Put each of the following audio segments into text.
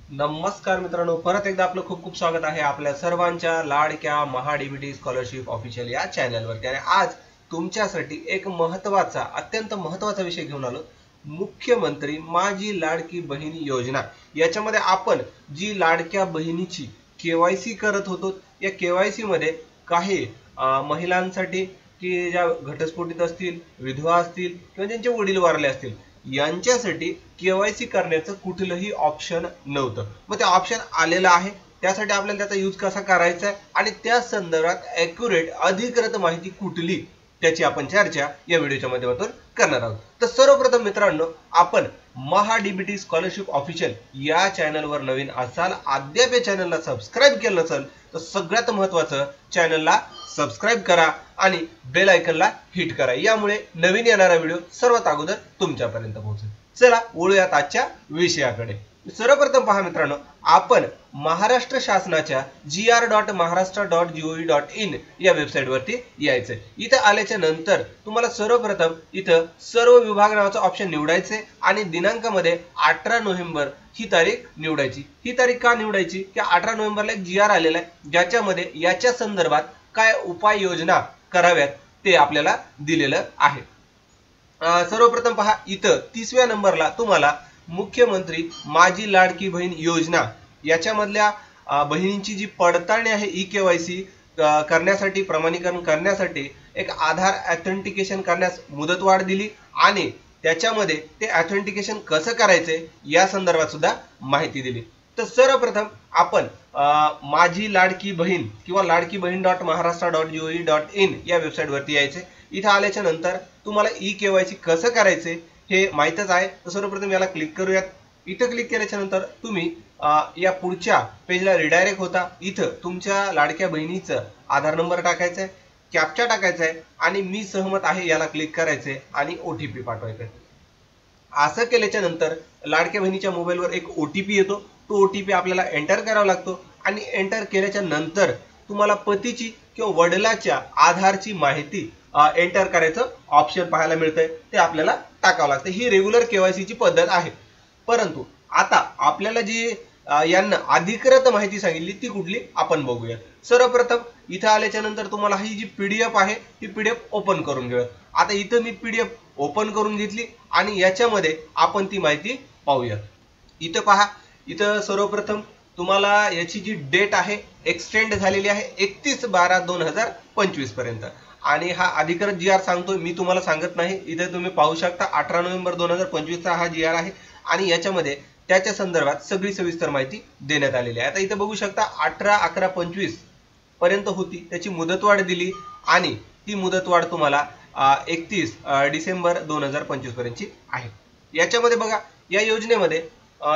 नमस्कार मित्रांनो, परत एकदा आपलं खूप खूप स्वागत आहे आपल्या सर्वांच्या लाडक्या महाडीबीटी स्कॉलरशिप ऑफिशियल या चॅनलवरती। आणि आज तुमच्यासाठी एक अत्यंत महत्त्वाचा विषय घेऊन आलो, मुख्यमंत्री माझी लाडकी बहीण योजना। याच्यामध्ये आपण जी लाडक्या बहिणीची केवायसी करत होतो, या केवायसी मध्ये काही महिलांसाठी की ज्या घटस्फोटित असतील, विधवा असतील किंवा ज्यांचे वडील वारले असतील, यांच्यासाठी केवायसी करण्याचं कुठलंही ऑप्शन नव्हतं। मग ते ऑप्शन आलेलं आहे, त्यासाठी आपल्याला त्याचा यूज कसा करायचा आहे आणि त्या संदर्भात ॲक्युरेट अधिकृत माहिती कुठली, त्याची आपण चर्चा या व्हिडिओच्या माध्यमातून करणार आहोत। तर सर्वप्रथम मित्रांनो, आपण महाडीबीटी स्कॉलरशिप ऑफिशियल या चॅनलवर नवीन असाल, अद्याप या चॅनलला सबस्क्राईब केलं नसेल तर सगळ्यात महत्त्वाचं चॅनलला सबस्क्राईब करा आणि बेल आयकनला हिट करा, यामुळे नवीन येणारा व्हिडिओ सर्वात अगोदर तुमच्यापर्यंत पोहोचेल। चला वळूयात आजच्या विषयाकडे। सर्वप्रथम पहा मित्रांनो, आपण महाराष्ट्र शासनाच्या gr.maharashtra.gov.in या वेबसाईट वरती यायचं। इथं आल्याच्या नंतर तुम्हाला सर्वप्रथम इथं सर्व विभाग नावाचं ऑप्शन निवडायचे आणि दिनांकामध्ये 18 नोव्हेंबर ही तारीख निवडायची। ही तारीख का निवडायची की 18 नोव्हेंबरला एक GR आलेला आहे, ज्याच्यामध्ये याच्या संदर्भात काय उपाययोजना कराव्यात ते आपल्याला दिलेलं आहे। सर्वप्रथम पहा, इथं 30व्या नंबरला तुम्हाला मुख्यमंत्री माझी लाडकी बहीण योजना याच्यामधल्या बहिणींची जी पडताळणी आहे ई-केवायसी करण्यासाठी, प्रमाणीकरण करण्यासाठी एक आधार ऑथेंटिकेशन करण्यास मुदतवाढ दिली आणि त्याच्यामध्ये ते ऑथेंटिकेशन कसं करायचे या संदर्भात सुद्धा माहिती दिली। तर सर्वप्रथम आपण माझी लाडकी बहीण किंवा ladkibaheen.maharashtra.gov.in या वेबसाईट वरती यायचे। इथं आल्याच्या नंतर तुम्हाला ई-केवायसी कसं करायचे हे माहीतच आहे, तर सर्वप्रथम याला क्लिक करूयात। इथं क्लिक केल्याच्या नंतर तुम्ही या पुढच्या पेजला रिडायरेक्ट होता। इथं तुमच्या लाडक्या बहिणीचं आधार नंबर टाकायचा आहे, कॅप्चा टाकायचा आहे आणि मी सहमत आहे याला क्लिक करायचे आणि OTP पाठवायचा आहे। असं केल्याच्या नंतर लाडक्या बहिणीच्या मोबाईलवर एक OTP येतो, तो OTP आपल्याला एंटर करावा लागतो आणि एंटर केल्याच्या नंतर तुम्हाला पतीची किंवा वडिलाच्या आधारची माहिती एंटर करायचं ऑप्शन पाहायला मिळतंय, ते आपल्याला टाकावं लागतं। ही रेग्युलर केवायसीची पद्धत आहे। परंतु आता आपल्याला जी यांना अधिकृत माहिती सांगितली ती कुठली आपण बघूया। सर्वप्रथम इथं आल्याच्या नंतर तुम्हाला ही जी PDF आहे ती PDF ओपन करून घेऊया। आता इथं मी PDF ओपन करून घेतली आणि याच्यामध्ये आपण ती माहिती पाहूयात। इथं पहा, इथं सर्वप्रथम तुम्हाला याची जी डेट आहे एक्सटेंड झालेली आहे 31/12/2025 पर्यंत आणि हा अधिकृत GR सांगतोय, मी तुम्हाला सांगत नाही। इथे तुम्ही पाहू शकता 18 नोव्हेंबर 2025 चा हा GR आहे आणि याच्यामध्ये त्याच्या संदर्भात सगळी सविस्तर माहिती देण्यात आलेली आहे। आता इथे बघू शकता 18/11/25 पर्यंत होती, त्याची मुदतवाढ दिली आणि ती मुदतवाढ तुम्हाला 31 डिसेंबर 2025 पर्यंतची आहे। याच्यामध्ये बघा, या योजनेमध्ये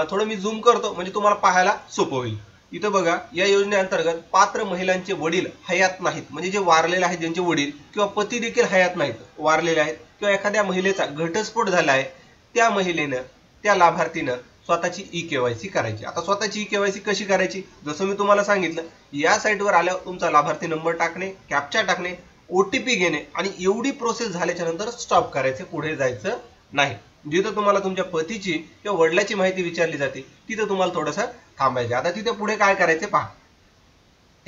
थोडं मी झूम करतो म्हणजे तुम्हाला पाहायला सोपं होईल। इथं बघा, या योजनेअंतर्गत पात्र महिलांचे वडील हयात नाहीत, म्हणजे जे वारलेले आहेत, ज्यांचे वडील किंवा पती देखील हयात नाहीत, वारलेले आहेत, किंवा एखाद्या महिलेचा घटस्फोट झाला आहे, त्या महिलेनं, त्या लाभार्थीनं स्वतःची ई-केवायसी करायची। आता स्वतःची ई-केवायसी कशी करायची, जसं मी तुम्हाला सांगितलं, या साईटवर आल्यावर तुमचा लाभार्थी नंबर टाकणे, कॅप्चा टाकणे, OTP घेणे आणि एवढी प्रोसेस झाल्याच्या नंतर स्टॉप करायचे, पुढे जायचं नाही। जिथं तुम्हाला तुमच्या पतीची किंवा वडिलाची माहिती विचारली जाते तिथं तुम्हाला थोडंसं थांबायचं। आता तिथे पुढे काय करायचे पहा।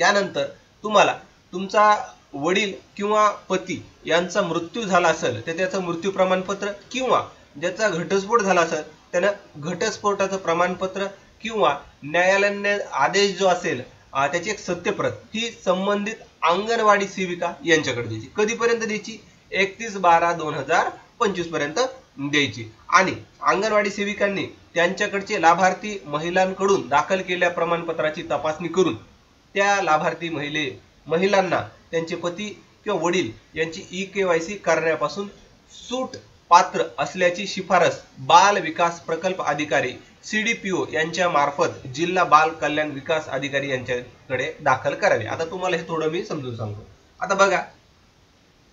त्यानंतर तुम्हाला तुमचा वडील किंवा पती यांचा मृत्यू झाला असेल तर त्याचं मृत्यू प्रमाणपत्र, किंवा ज्याचा घटस्फोट झाला असेल त्यानं घटस्फोटाचं प्रमाणपत्र किंवा न्यायालयाने आदेश जो असेल त्याची एक सत्यप्रत ही संबंधित अंगणवाडी सेविका यांच्याकडे द्यायची। कधीपर्यंत द्यायची? 31/12/2025 पर्यंत द्यायची। आणि अंगणवाडी सेविकांनी त्यांच्याकडचे लाभार्थी महिलांकडून दाखल केलेल्या प्रमाणपत्राची तपासणी करून त्या लाभार्थी महिलांना त्यांचे पती किंवा वडील यांची ई-केवायसी करण्यापासून सूट पात्र असल्याची शिफारस बाल विकास प्रकल्प अधिकारी CDPO यांच्या मार्फत जिल्हा बाल कल्याण विकास अधिकारी यांच्याकडे दाखल करावी। आता तुम्हाला हे थोडं मी समजून सांगतो। आता बघा,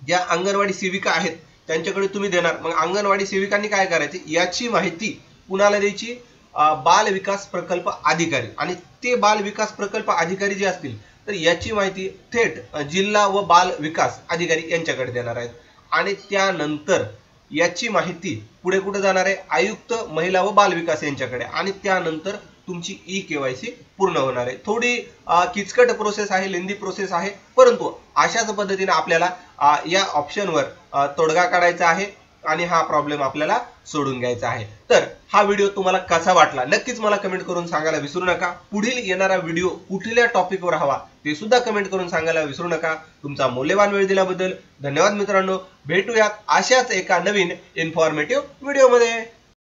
ज्या अंगणवाडी सेविका आहेत त्यांच्याकडे तुम्ही देणार, मग अंगणवाडी सेविकांनी काय करायचे, याची माहिती कुणाला द्यायची? बाल विकास प्रकल्प अधिकारी, आणि ते बाल विकास प्रकल्प अधिकारी जे असतील तर याची माहिती थेट जिल्हा व बाल विकास अधिकारी यांच्याकडे देणार आहेत। आणि त्यानंतर याची माहिती पुढे कुठे जाणार आहे? आयुक्त महिला व बाल विकास यांच्याकडे, आणि त्यानंतर तुमची ई केवायसी पूर्ण होणार आहे. थोडी किचकट प्रोसेस आहे, लेंदी प्रोसेस आहे, परंतु अशाच पद्धतीने आपल्याला या ऑप्शनवर तोडगा काढायचा आहे आणि हा प्रॉब्लेम आपल्याला सोडून घ्यायचा आहे. तर हा व्हिडिओ तुम्हाला कसा वाटला नक्कीच मला कमेंट करून सांगायला विसरू नका. पुढील येणारा व्हिडिओ कुठल्या टॉपिकवर हवा ते सुद्धा कमेंट करून सांगायला विसरू नका. तुमचा मूल्यवान वेळ दिल्याबद्दल धन्यवाद मित्रांनो. भेटूयात अशाच एका नवीन इन्फॉर्मेटिव्ह व्हिडिओमध्ये.